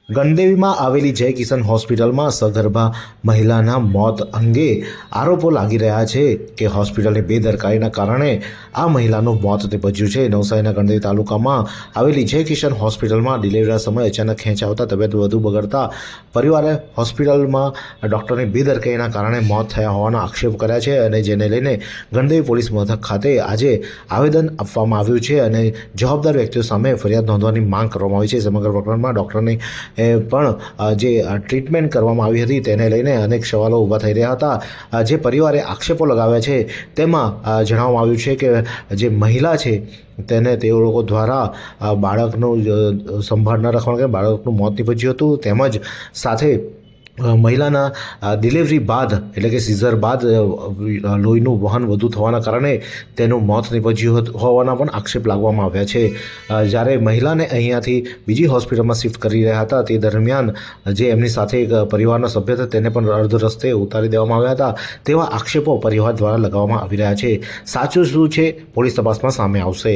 ગણદેવીમાં આવેલી જય કિશન હોસ્પિટલમાં સગર્ભા મહિલાના મોત અંગે આરોપો લાગી રહ્યા છે કે હોસ્પિટલની બેદરકારીના કારણે આ મહિલાનું મોત નીપજ્યું છે। નવસારીના ગણદેવી તાલુકામાં આવેલી જય કિશન હોસ્પિટલમાં ડિલિવરીના સમયે અચાનક ખેંચ આવતા તબિયત વધુ બગડતા પરિવારે હોસ્પિટલમાં ડૉક્ટરની બેદરકારીના કારણે મોત થયા હોવાના આક્ષેપ કર્યા છે અને જેને લઈને ગણદેવી પોલીસ મથક ખાતે આજે આવેદન આપવામાં આવ્યું છે અને જવાબદાર વ્યક્તિઓ સામે ફરિયાદ નોંધવાની માંગ કરવામાં આવી છે। સમગ્ર પ્રકરણમાં ડૉક્ટરની પણ જે ટ્રીટમેન્ટ કરવામાં આવી હતી તેને લઈને અનેક સવાલો ઊભા થઈ રહ્યા હતા। જે પરિવારે આક્ષેપો લગાવ્યા છે તેમાં જણાવવામાં આવ્યું છે કે જે મહિલા છે તેને તેઓ લોકો દ્વારા બાળકનું સંભાળ ન રાખવાના કારણે બાળકનું મોત નીપજ્યું હતું તેમજ સાથે મહિલાના ડિલિવરી બાદ એટલે કે સીઝર બાદ લોહીનું વહન વધુ થવાના કારણે તેનું મોત નીપજ્યું હોવાના પણ આક્ષેપ લાગવામાં આવ્યા છે। જ્યારે મહિલાને અહીંયાથી બીજી હોસ્પિટલમાં શિફ્ટ કરી રહ્યા હતા તે દરમિયાન જે એમની સાથે એક પરિવારના સભ્ય હતા તેને પણ અર્ધ રસ્તે ઉતારી દેવામાં આવ્યા હતા તેવા આક્ષેપો પરિવાર દ્વારા લગાવવામાં આવી રહ્યા છે। સાચું શું છે પોલીસ તપાસમાં સામે આવશે।